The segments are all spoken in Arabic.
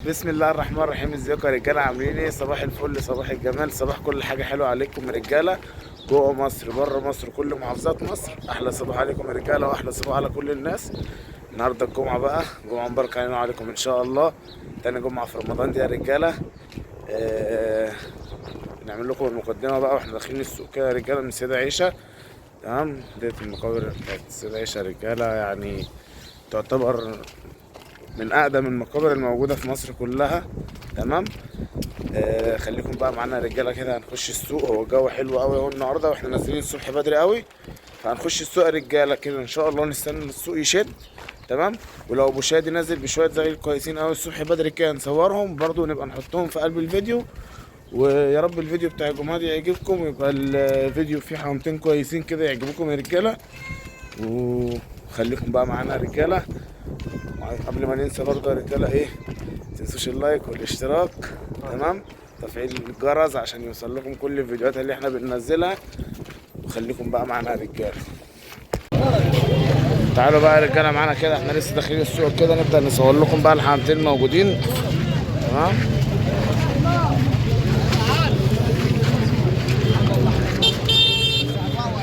بسم الله الرحمن الرحيم. ازيكم يا رجاله؟ عاملين ايه؟ صباح الفل، صباح الجمال، صباح كل حاجه حلوه عليكم يا رجاله، جوه مصر بره مصر كل محافظات مصر. احلى صباح عليكم يا رجاله، واحلى صباح على كل الناس. النهارده الجمعه بقى، جمعه مباركه علينا وعليكم ان شاء الله. تاني جمعه في رمضان دي يا رجاله. نعمل لكم المقدمه بقى واحنا داخلين السوق كده يا رجاله من السيده عيشه. تمام، ديت المقابر بتاعت السيده عيشه يا رجاله، يعني تعتبر من اقدم المقابر الموجوده في مصر كلها. تمام. خليكم بقى معانا يا رجاله كده، هنخش السوق. هو الجو حلو قوي اهو النهارده، واحنا نازلين الصبح بدري قوي، فهنخش السوق يا رجاله كده ان شاء الله. نستنى السوق يشد. تمام. ولو ابو شادي نازل بشويه زغير كويسين قوي الصبح بدري كده، نصورهم برضو ونبقى نحطهم في قلب الفيديو. ويا رب الفيديو بتاع الجمعه دي يعجبكم، ويبقى الفيديو فيه حمامتين كويسين كده يعجبكم يا رجاله. وخليكم بقى معانا يا رجاله. قبل ما ننسى برضه يا رجاله، ايه، متنسوش اللايك والاشتراك. تمام. تفعيل الجرس عشان يوصل لكم كل الفيديوهات اللي احنا بننزلها. وخليكم بقى معانا يا رجاله. تعالوا بقى يا رجاله معانا كده، احنا لسه داخلين السوق كده، نبدا نصور لكم بقى الحمامتين الموجودين. تمام.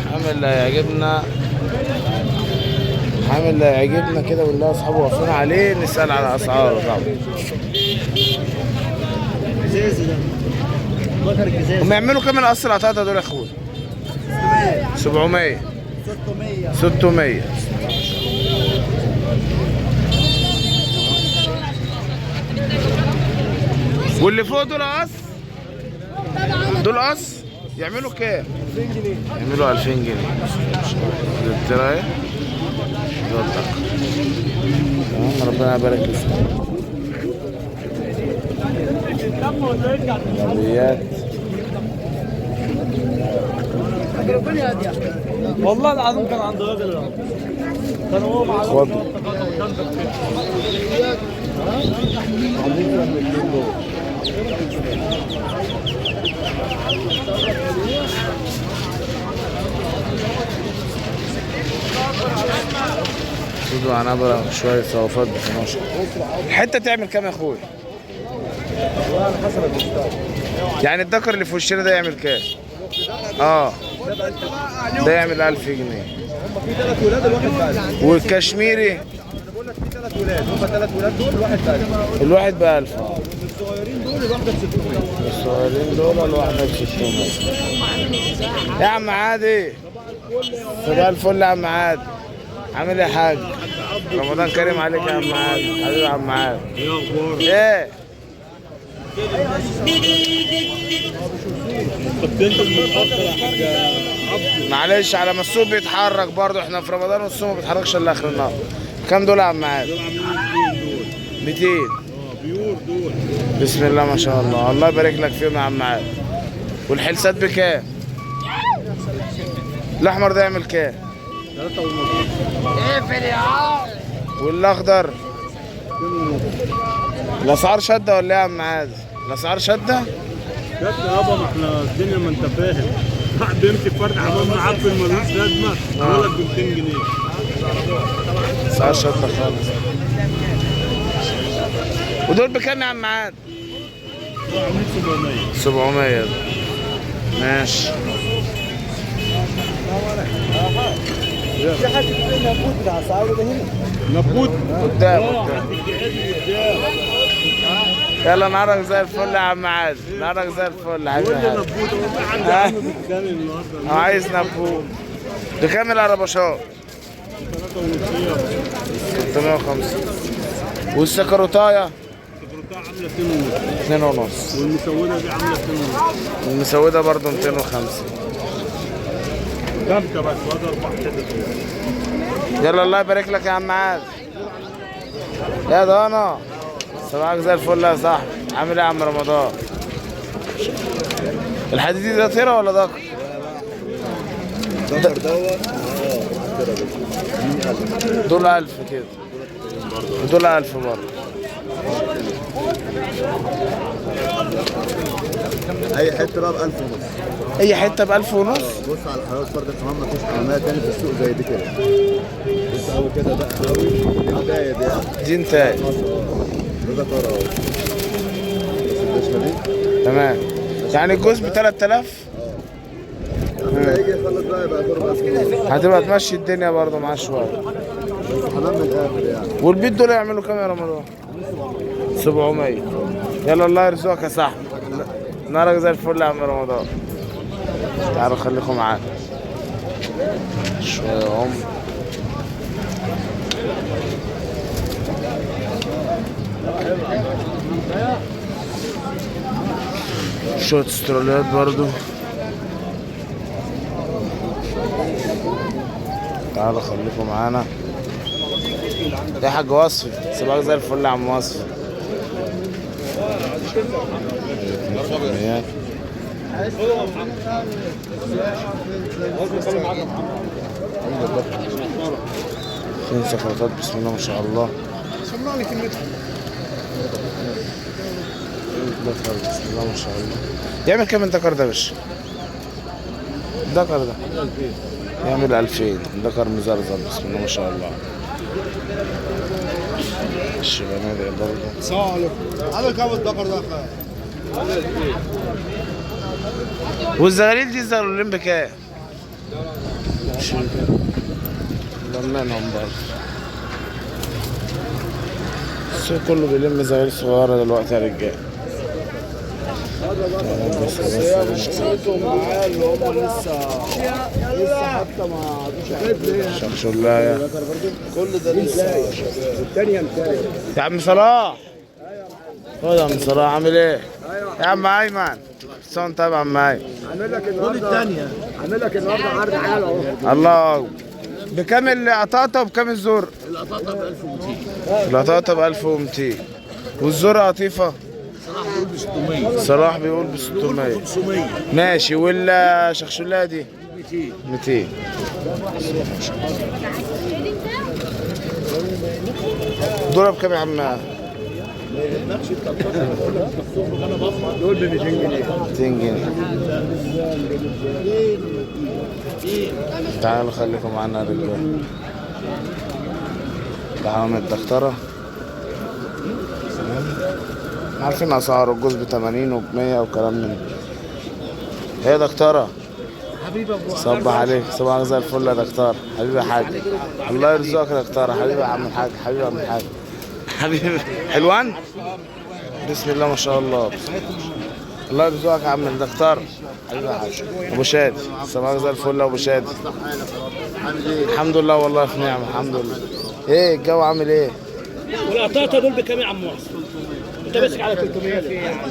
الحمام اللي هيعجبنا، الحمام اللي هيعجبنا كده والله اصحابه واقفين عليه، نسال على اسعاره طبعا. هم يعملوا كام القص القطاطه دول يا اخويا؟ 700 600. واللي فوق دول قص، دول قص يعملوا كام؟ 2000 جنيه. يعملوا 2000 جنيه. الترايه تمام. ربنا يبارك لك. عربيات والله العظيم كان عند راجل، كان هو مع خد خدوا عنبرة شوية صوافات ب 12. الحتة تعمل كام يا اخويا؟ حسب المستوى. يعني الدكر اللي في وشنا ده يعمل كام؟ اه ده يعمل 1000 جنيه. هم في 3 ولاد، الواحد ب 1000. والكشميري انا بقول لك في 3 ولاد، هم 3 ولاد دول الواحد ب 1000. الواحد ب 1000. الصغيرين دول الواحده ب 600. الصغيرين دول الواحدة ب 600. يا عم عادي، صباح الفل يا عم عادي. عامل ايه يا حاج؟ رمضان كريم عليك يا عم عادي، حبيبي يا عم عادي. ايه اخبار؟ ايه؟ طب انت متاخر يا حاج عبده. معلش، على ما السوق بيتحرك برضه، احنا في رمضان والسوق ما بيتحركش الا اخر النهار. كام دول يا عم عادي؟ دول عاملين 200 200. دول. بيور دول. بسم الله ما شاء الله، الله يبارك لك فيهم يا عم عادي. والحلسات بكام؟ الاحمر ده يعمل كام؟ 3 ونص. والاخضر؟ الاسعار شده ولا ايه يا عم عادي؟ الاسعار شده؟ جد يابا، ما احنا الدنيا ما انت فاهم. واحد بيمسك فرد حمام معفن ملوش لازمه يقول لك ب 200 جنيه. اسعار شده خالص. ودول بكام يا عم عادي؟ دول عاملين 700. 700 ده. ماشي. في حد في النبوت بتاع اسعاره ده هنا؟ نبوت قدام قدام. يلا نهارك زي الفل يا عم عادي، نهارك زي الفل يا حبيبي. قول لي نبوت، هو في حد عنده بيتكلم النهارده؟ عايز نبوت. بكام العربشات؟ 350. والسكروتايه؟ السكروتايه عامله 2 2 ونص. والمسوده دي عامله 2 ونص. المسودة برضه 250. كبده بس، وهذا 4 حتت. يلا الله يبارك لك يا عم عادي. يا ضنا، صباحك زي الفل يا صاحبي. عامل ايه يا عم رمضان؟ الحديدي ده طيره ولا دكر؟ دكر دوت. دول 1000 كده، ودول 1000 برضه. اي حته بقى ب 1000 ونص. اي حته ب 1000 ونص. بص على حلاوه فرد الحمام، مفيش حمامات تاني في السوق زي دي كده. بص قوي كده بقى قوي. دي بدايه دي. دي انتاج. ده ذكر اهو. المستشفى دي. تمام. يعني الجوز ب 3000. لما يجي يخلص بقى يبقى دور بس. هتبقى تمشي الدنيا برضه معاه شويه. حمام من الاخر يعني. والبيت دول يعملوا كام يا رمضان؟ 700. يلا الله يرزقك يا صاحبي. نارك زي الفل يا عم رمضان. تعالوا خليكم معانا شويه يا عم. شويه استراليات برضو. تعالوا خليكم معانا. يا حاج وصفي صباحك زي الفل يا عم وصفي. فين سكرتات بسم الله ما شاء الله. بسم الله ما شاء الله. يعمل كام الدكر ده يا باشا؟ الدكر ده يعمل 2000. دكر مزرزر بسم الله ما شاء الله. الشبانات برضه. السلام عليكم. عامل كام الدكر ده يا اخي؟ والزغاليل دي الزغلولين بكام؟ لمنهم برضه. السوق كله بيلم زغاليل صغيرة دلوقتي يا رجالة. معاه اللي هم لسه حتى ما عادوش. شخشولاية كل ده لسه. والثانيه متايه. يا عم صلاح. خد يا عم صلاح عامل ايه؟ يا عم ايمن. صون طيب يا عم ايمن. عامل لك النهارده الثانيه. عامل لك النهارده عرض عالي اهو. الله. بكام القطاطة وبكام الزر؟ القطاطه ب 1200. القطاطة ب 1200. والزر قطيفة؟ صلاح بيقول ب 600. ماشي. والشخشولايه دي 200. دول بكام يا عم؟ دول ب 200 جنيه. 200 جنيه. تعالوا خليكم معانا يا رجاله. ده حمام الدكتورة. عارفين اسعاره. الجوز ب 80 وب 100 وكلام من ده. هي دكتورة حبيبي ابو صبح عليك. صباحك زي الفل يا دكتور. حبيبي يا حاج. الله يرزقك يا دكتورة. حبيبي يا عم الحاج. حبيبي يا عم الحاج. حبيبي حلوان. بسم الله ما شاء الله. الله يرزقك يا عم الدكتور. حبيبي يا حاج. ابو شادي صباحك زي الفل يا ابو شادي. الحمد لله والله في نعمة الحمد لله. ايه الجو عامل ايه؟ والقطاطة دول بكام يا عم محسن؟ انت ماسك على 300 في ايه يا عم؟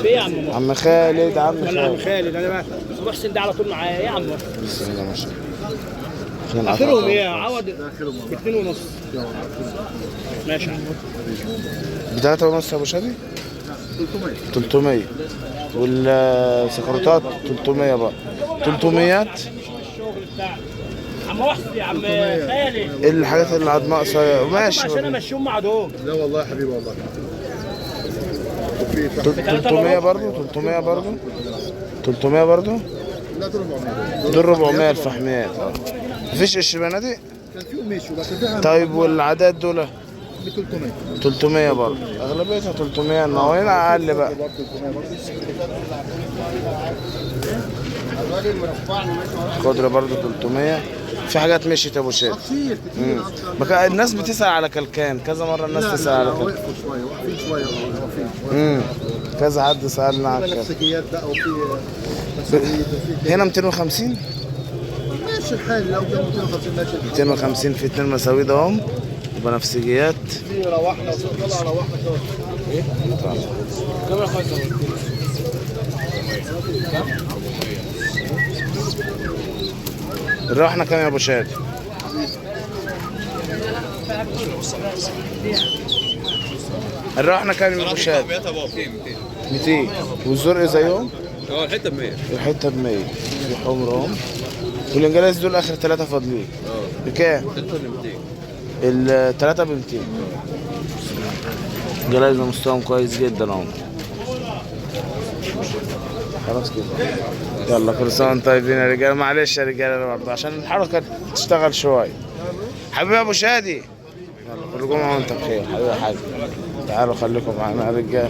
في ايه يا عم محسن؟ عم خالد عم ولا عم خالد. خالد انا بقى محسن ده على طول معايا يا عم محسن. بسم الله ما شاء الله. فين اخرهم قطع؟ ايه؟ عوض 2 ونص. ماشي يا عم. ب3 ونص يا ابو شادي؟ 300. والسكرتات 300 بقى. 300. الشغل بتاعك عم محسن يا عم خالد. الحاجات اللي عاد ناقصه ماشي. عشان امشيهم مع دول. لا والله يا حبيبي والله. 300 برضه. 300 برضه. 300 برضه. لا دول 400. دول 400 الفحميات. مفيش قش بنادق؟ كان فيهم مشوا بس فيها طيب والعادات دول؟ ب 300. 300 برضه. اغلبيتها 300. انه هنا اقل بقى. خضره برضه 300. في حاجات مشيت يا ابو شادي. كتير الناس بتسأل على كلكان كذا مرة. الناس تسأل على كلكان. وقفوا شويه واقفين شويه واقفين. كذا حد سألنا على كلكان. بلاستيكيات بقى وفي مسؤوليه وفي هنا 250. ماشي الحال لو كان 250 ماشي. 250 في 2 مساويد اهم. وبنفسجيات. في روحنا وطلع روحنا كده. ايه؟ الروحنا كام يا ابو شادي؟ الروحنا كام يا ابو شادي؟ 200. والزرق زيهم؟ الحته ب 100. الحته ب 100. في حمر اهم. والانجليز دول اخر 3 فاضلين. بكام؟ الثلاثة ب 200. جلايز مستواهم كويس جدا اهو. خلاص كده. يلا كل سنه وانتم طيبين يا رجاله. معلش يا رجاله برضه عشان الحركه تشتغل شويه. حبيبي يا ابو شادي. يلا كل جمعه وانت بخير حبيبي يا حاج. تعالوا خليكم معانا يا رجال.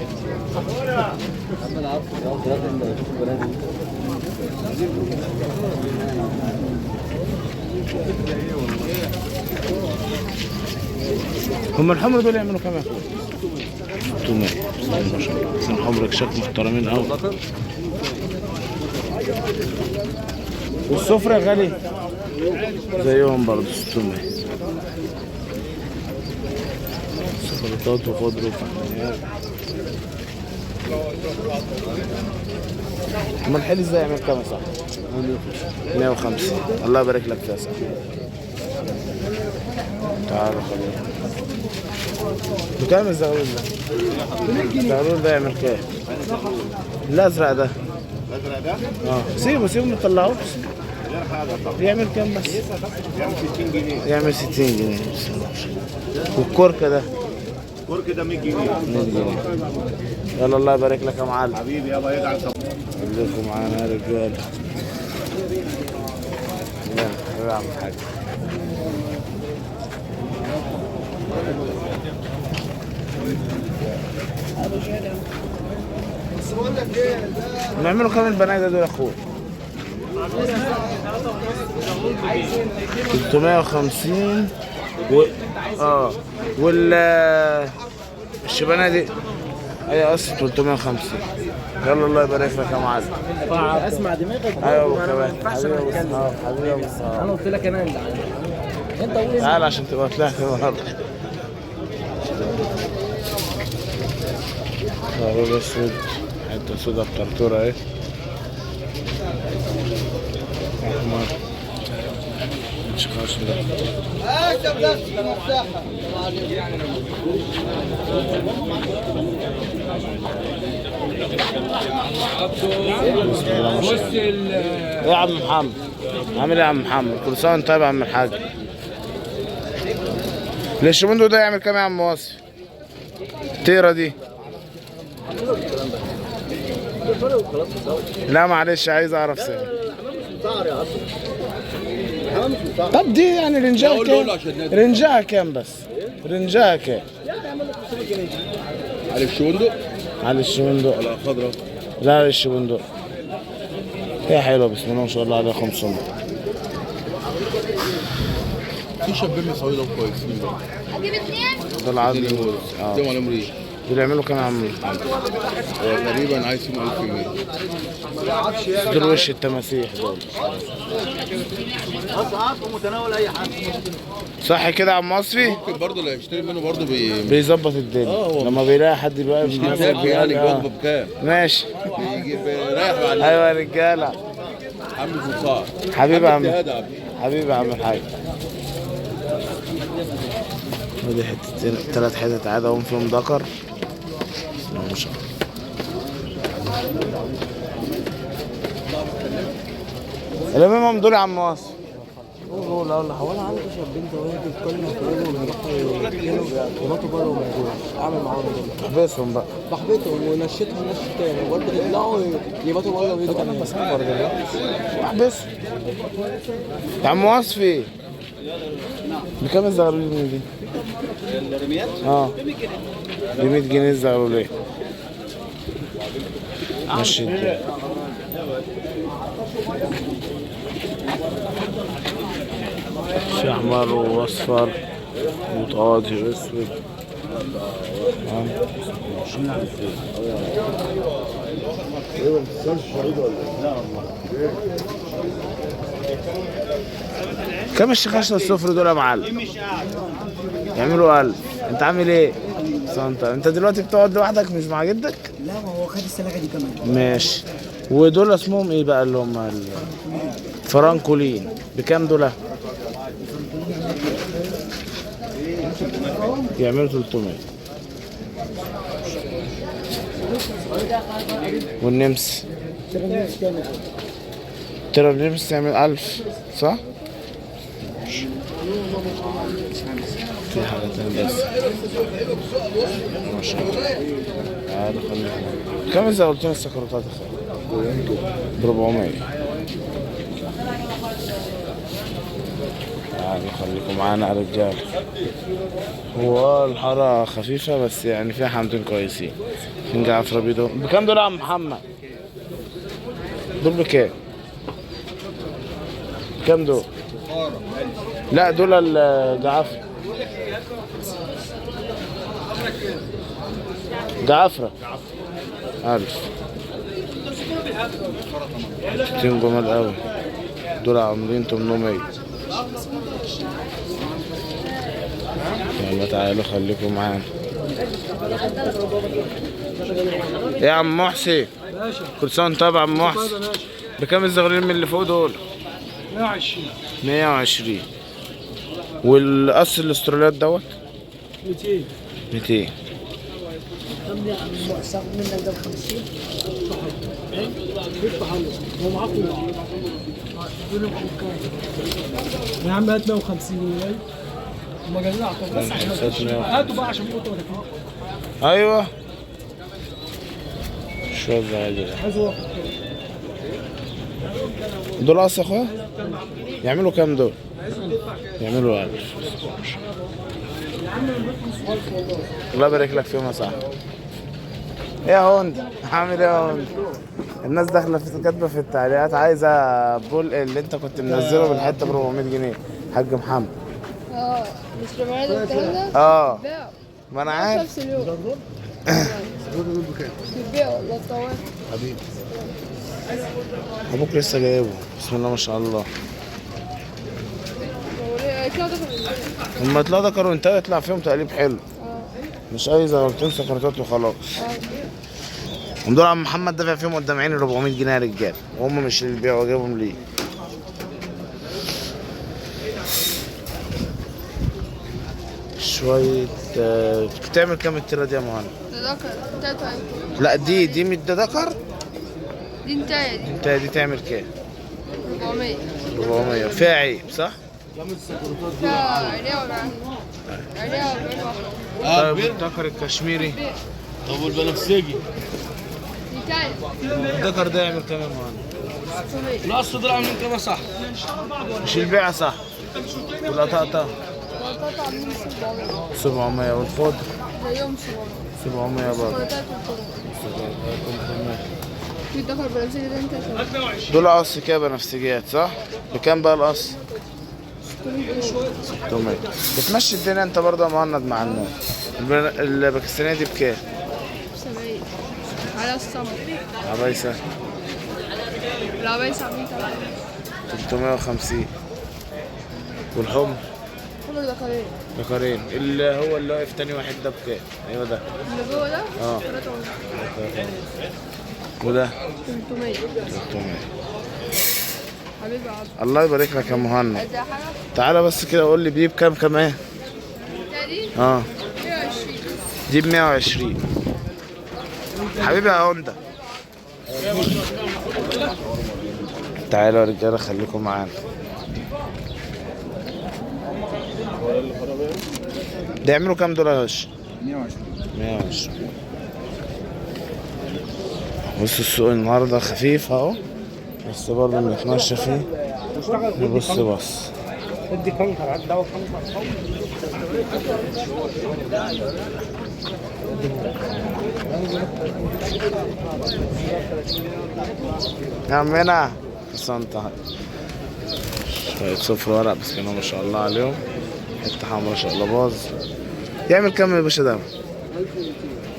هم الحمر دول يعملوا كام يا اخويا؟ 600. ما شاء الله، بس الحمر كشاك محترمين قوي. والسفرة غالي زيهم برضه 600. سلطات وخضر وفحميات. اما الحلي ازاي يعمل كام يا صاحبي؟ 150. الله يبارك لك يا صاحبي. تعالوا خلينا. بكام الزغلول ده؟ الزغلول ده يعمل كام؟ الازرق ده. الازرق ده؟ سيبه ما تطلعوش. يعمل كام بس؟ يعمل 60 جنيه. يعمل 60 جنيه. والكركه ده؟ الكرك ده 100 جنيه. 100 جنيه. يلا الله يبارك لك يا معلم. حبيبي يابا يجعل خليكم معانا يا رجاله. يلا يا عم الحاج. نعملوا كام البنات دول يا اخويا؟ 350 الشبانه دي هي اصلا 350. يلا الله يبارك لك يا معلم. اسمع دماغك. ايوه كمان حبيبي انا قلت لك انا اللي انت قول. تعال عشان تبقى طلعت النهارده. صاروخ اسود، حته سودا بطرطوره اهي. احمر مشخاش ده. ايه يا عم محمد؟ عامل ايه يا عم محمد؟ كل سنه وانت طيب يا عم الحاج. الشمندو ده يعمل كام يا عم واصف؟ التيرة دي لا معلش عايز اعرف سعر. طب دي يعني رنجها كام؟ رنجها كام بس؟ رنجها كام؟ على الشوندق؟ على الشمندق. ولا خضرا؟ لا على الشمندق. هي حلوه بسم الله ما شاء الله عليها 500. في شابين صغيرين كويسين برضه. اجيب اثنين؟ دول عادي. دول عليهم ريش. دول يعملوا كام يا عم؟ تقريبا عايزين 1000 جنيه. دول وش التماسيح دول. اسعار متناول اي حد. صح كده يا عم وصفي؟ ممكن برضه اللي هيشتري منه برضه بيظبط الدنيا لما بيلاقي حد بقى يعني الوجبه بكام؟ ماشي. يجيب رايح على ايوه يا رجاله. عم الفصاح. حبيبي يا عم. هذا حبيبي يا عم الحاج. ودي حتتين 3 حتت عادة هم فيهم ذكر. بسم الله ما شاء الله. اللي منهم دول يا عم واصف. هو انا عندي شابين وهي بتتكلم كلهم بيروحوا يتكلموا ينطوا بره وموجود اعمل معاهم دول. احبسهم بقى. بحبطهم ونشيتهم نشي تاني برضه يطلعوا يباتوا بره ويجوا تاني. بصبر دلوقتي. احبسهم. يا عم وصفي. بكام الزغلولين دي؟ الرميات؟ ب 100 جنيه الزغلولين. ماشي الدنيا. في احمر واصفر وطاطي واسود. كم الشخاشة الصفر دول يا معلم؟ يعملوا 1000. انت عامل ايه؟ انت دلوقتي بتقعد لوحدك مش مع جدك؟ لا ما هو خد السلاجه دي كمان. ماشي. ودول اسمهم ايه بقى اللي هم الفرانكولين؟ بكام دول؟ يعملوا 300. والنمس النمس يعمل 1000 صح؟ في حاجة تانية بس ما شاء الله. تعالوا خلينا كم إذا قلت لنا السكروتات ب 400. يعني خليكم معانا يا رجال. هو الحارة خفيفة بس يعني فيها حمدين كويسين. فين جعفر بيدو بكام دول يا عم محمد؟ دول بكام؟ بكام دول؟ لا دول الجعفر. جعفرة 1000. كتير جمال قوي. دول عاملين 800. يلا تعالوا خليكم معانا. ايه يا عم محسن؟ كل سنة وانت طيب يا عم محسن. بكام الزغلين من اللي فوق دول؟ 120. 120. والقص الاستراليات دوت؟ 200. 200. كم يا عم محسن منك ده ب 50؟ هو معاكم يا عم هات 150 جنيه. هم جايين على الطاوله بس هاتوا بقى عشان قلت ايوه شو زعل. دول قص يا اخويا؟ يعملوا كام دول؟ يعملوا 1000. الله يبارك لك فيهم يا صاحبي. ايه يا هوند؟ عامل ايه يا هوند؟ الناس داخله كاتبه في التعليقات عايزه بول اللي انت كنت منزله بالحته ب 400 جنيه. حاج محمد. مش رمضان الكلام ده؟ بيع. ما انا عارف. نفس اليوم. بيع والله الطوال. حبيبي. ابوك لسه جايبه. بسم الله ما شاء الله. هم يطلعوا ذكروا انت يطلع فيهم تقليب حلو. مش اي زغلتين سكرتات وخلاص. هم دول عم محمد دافع فيهم قدام عيني 400 جنيه يا رجاله وهم مش اللي بيبيعوا جايبهم ليه. شوية بتعمل كام التيرة دي يا مهند؟ ده ذكر بتاعته ايه؟ لا دي من ده ذكر؟ دي انتايه دي. انت دي تعمل كام؟ 400. 400 فيها عيب صح؟ فيها عينيها وجعها. عينيها وجعها. طيب الذكر الكشميري؟ طب والبنفسجي؟ دي تاني. الذكر ده يعمل كام يا مهند؟ 600. القص دول عاملين كام صح؟ مش البيعة صح؟ والقطاطة؟ القطاطة عاملين 700. 700 والفضة؟ زيهم 700. 700 برضه. القطاطة 300. في الذكر بنفسجي ده انت 700. دول قص كده بنفسجيات صح؟ بكام بقى القص؟ 600. بتمشي الدنيا انت برضه يا مهند مع الناس. الباكستانية دي بكام؟ 70. على السمر. عبايسة؟ العبايسة عاملين 350. والحمر؟ كله ذكرين. ذكرين. اللي هو اللي واقف تاني واحد ده بكام؟ ايوه ده. اللي جوه ده؟ 3. 3. وده؟ 300. 300. حبيبي عبد. الله يبارك لك يا مهند. عايز حاجة؟ تعالى بس كده قول لي دي بكام كمان؟ تاني؟ 120. 120. دي ب 120. حبيبي يا هوندا. تعالوا يا رجاله خليكم معانا. ده يعملوا كام دول يا باشا؟ 120. بص السوق النهارده خفيف اهو بس برضه بنتمشى فيه. نبص بص. ادي كنكر على الدواء كنكر. يا عمنا صنطة شوية صفر ورق بس كانوا ما شاء الله عليهم. حتة حمرا ما شاء الله باظ. يعمل كام يا باشا ده؟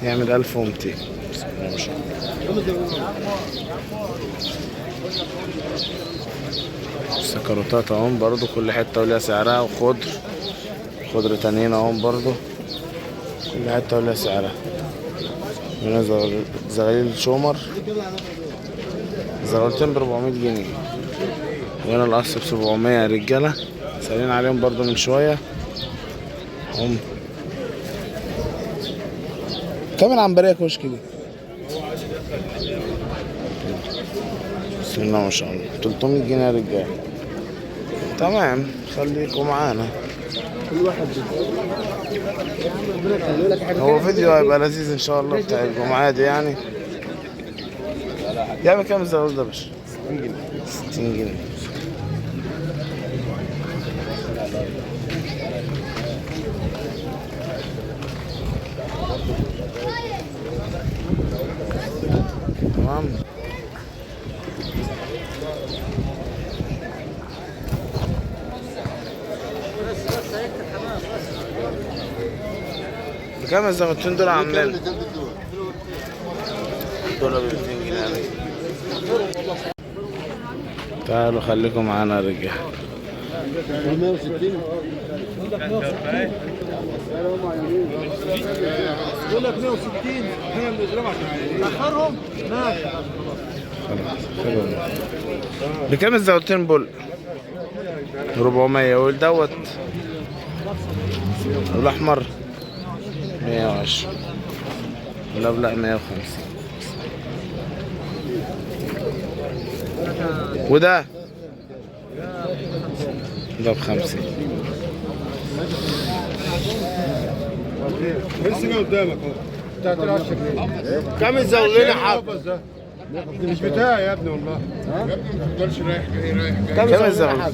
يعمل 1200. بسم الله ما شاء الله. السكروتات اهم برضو كل حتة وليها سعرها خضر تانيين اهم برضو كل حتة وليها سعرها. هنا زغاليل شومر زغالتين ب 400 جنيه وهنا القص ب 700 يا رجالة. سالين عليهم برضو من شوية هم. كام العنبرية كشك دي؟ بسم الله ما شاء الله 300 جنيه يا رجالة. تمام خليكم معانا. هو فيديو هيبقى لذيذ ان شاء الله بتاع الجمعة دي يعني. يعمل كام الزغلول ده يا باشا؟ 60 جنيه. 60 جنيه. تمام. بكام الزغلتين دول عاملين؟ دول ب 200 جنيه. تعالوا خليكم معانا يا رجاله. 160 دول 160 احنا بنضربها عشان ناخرهم. ماشي بكام الزغلتين بول؟ 400. والدوت والاحمر 120. والابلق 150. وده ده ب50. ارسم قدامك اهو بتاعت العشرة جنيه. كام الزولين يا حافظ ده؟ مش بتاعي يا ابني والله. يا ابني ما تفضلش رايح جاي رايح جاي. كام الزغل؟ خلاص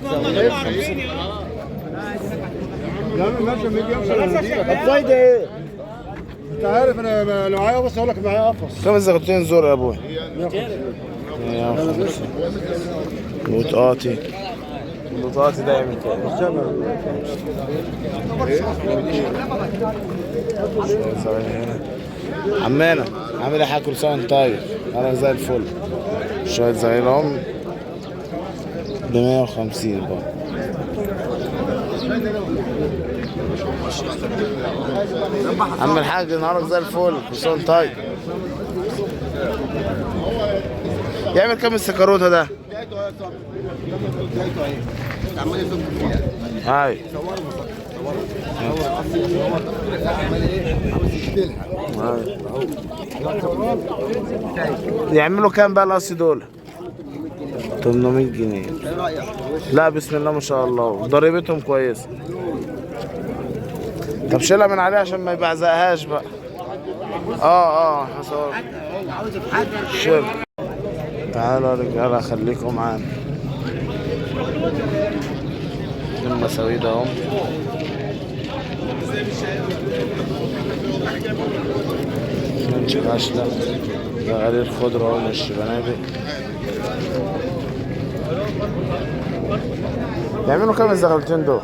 ما هم عارفين يا عم. ماشي لما يجي يوصل طب فايدة ايه؟ انت عارف انا لو معايا قفص اقول لك معايا قفص. كام الزغلتين زور يا ابوي؟ 150. وطاطي. البطاطي ده يعمل كام؟ عمنا عامل ايه حاجة؟ كل سنة وانت طيب. انا زي الفل. شوية زغيرهم ب 150 برضه. عم الحاج نهارك زي الفل. كل سنة وانت طيب. يعمل كام السكروته ده؟ هاي يعملوا كام بقى القص دول؟ 800 جنيه. لا بسم الله ما شاء الله. ضريبتهم كويسه. طب شيلها من عليها عشان ما يبعزقهاش بقى. هصور. شيل. تعالوا يا رجاله خليكم معانا. المساويد اهم. فرنش غشلة. ده قليل خضرة اهو مش بنادق. يعملوا كام الزغلتين دول؟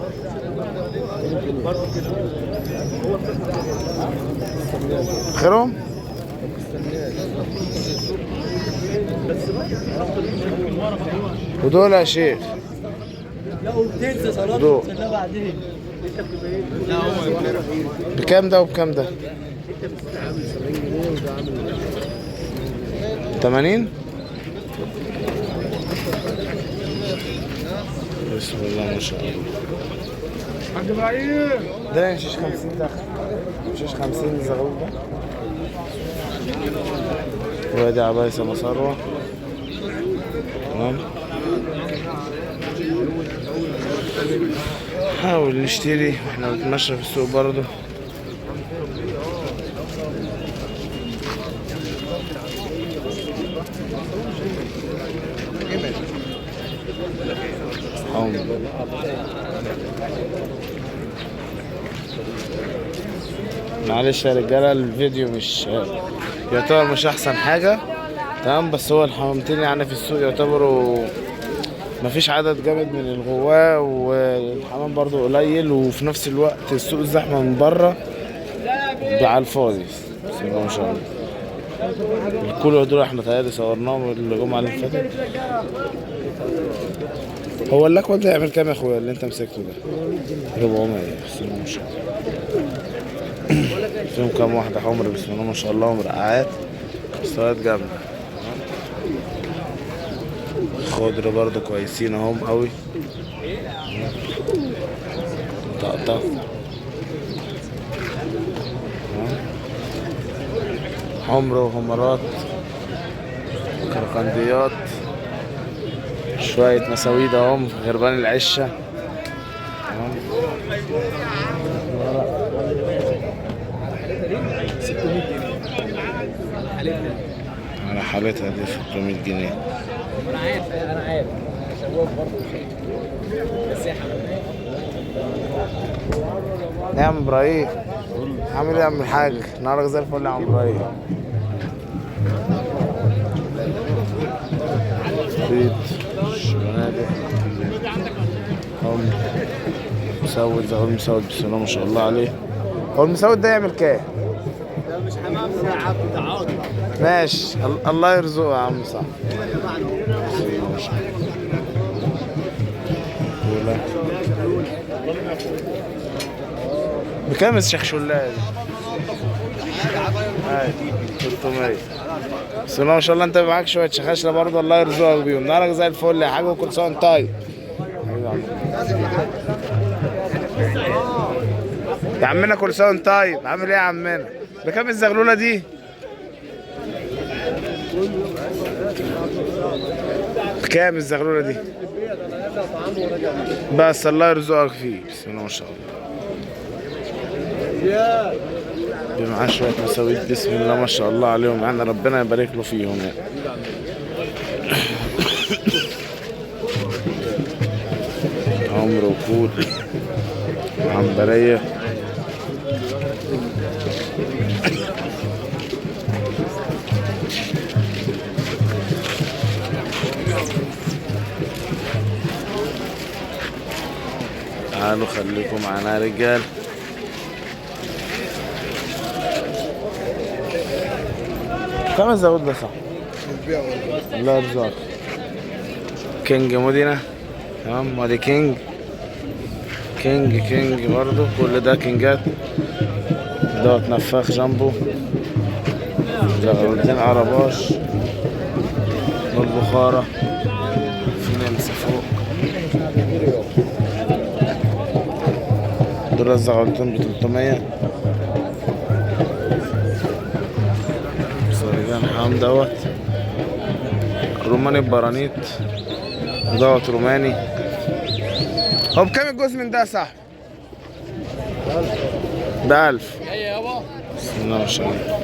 خيرهم؟ ودول يا شيخ؟ دول بكام ده وبكام ده؟ 80. بسم الله ما شاء الله. حاج ابراهيم ده شيش 50 دخل. شيش 50 زغلول ده. وادي عبايسة مصروة. تمام. حاول نشتري واحنا بنتمشى في السوق برضه. معلش يا رجاله الفيديو مش يعتبر مش احسن حاجه. تمام. بس هو الحمامتين يعني في السوق يعتبروا مفيش عدد جامد من الغواة، والحمام برضو قليل، وفي نفس الوقت السوق زحمه من بره على الفاضي. بسم الله ما شاء الله. الكل دول احنا تهيألي صورناهم الجمعه اللي فاتت. هو اللكوة ده يعمل كام يا اخويا اللي انت مسكته ده؟ 400. بسم الله ما شاء الله. فيهم كام واحدة حمر بسم الله ما شاء الله ومرقعات مستويات جامدة. خضر برضو كويسين اهم قوي. طقطق. حمر وحمرات كرقنديات. شوية مساويد اهم غربان العشة. على حالتها دي 600 جنيه. انا عارف شباب برضه بس يا يا عم ابراهيم عامل ايه يا عم الحاج؟ نهارك زي الفل يا عم ابراهيم. بيض شنادق مسود زي المسود، بسم الله ما شاء الله عليه. هو المسود ده يعمل كام؟ ده مش حمام ساعة بتعاض. ماشي، الله يرزقه يا عم. صح. بكام الشيخ شلال؟ هاي 300. بسم الله ما شاء الله. انت معاك شويه شخاشره برضه، الله يرزقك بيهم. نهارك زي الفل يا حاج، وكل سنه وانت طيب. يا عمنا كل سنه وانت طيب. عامل ايه يا عمنا؟ بكام الزغلوله دي؟ بكام الزغلوله دي؟ بس الله يرزقك فيه. بسم الله ما شاء الله. معاه شويه مساويت، بسم الله ما شاء الله عليهم، يعني ربنا يبارك له فيهم يعني. عمر وفول وعنبريه. تعالوا خليكم معانا يا رجال. كم الزود ده؟ صح. الله يرزقك. كينج مدينة. تمام. وادي كينج برضه. كل ده كينجات. دوت نفاخ جنبه. زغلولتين عرباش. والبخارة. في نمسا فوق. دول الزغلولتين ب 300. حمام دوت روماني ببرانيت، دوت روماني. هو بكام الجوز من ده يا صاحبي؟ ب1000. بسم الله ما شاء الله.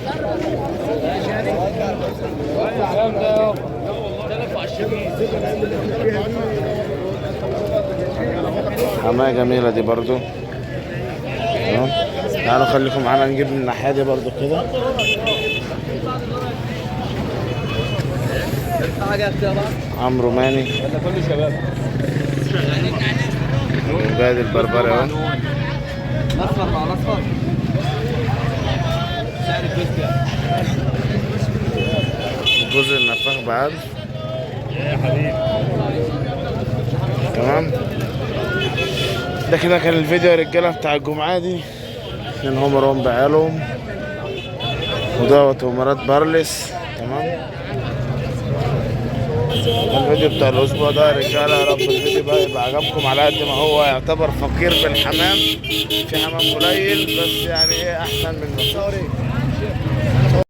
حماية جميلة دي برضو. تمام. تعالوا خليكم معانا نجيب من الناحية دي برضو كده. عمرو ماني ولا كل شباب البلد البربري اهو. اصفر مع الاصفر. سعر الجزء النفاخ ب1000 يا حبيبي. تمام. ده كده كان الفيديو يا رجاله بتاع الجمعه دي. اتنين هم بعيالهم ودوت ومرات بارلس. تمام. الفيديو بتاع الاسبوع ده يا رجاله، يا رب الفيديو بقى يبقى عجبكم على قد ما هو يعتبر فقير بالحمام. في حمام قليل بس يعني ايه احسن من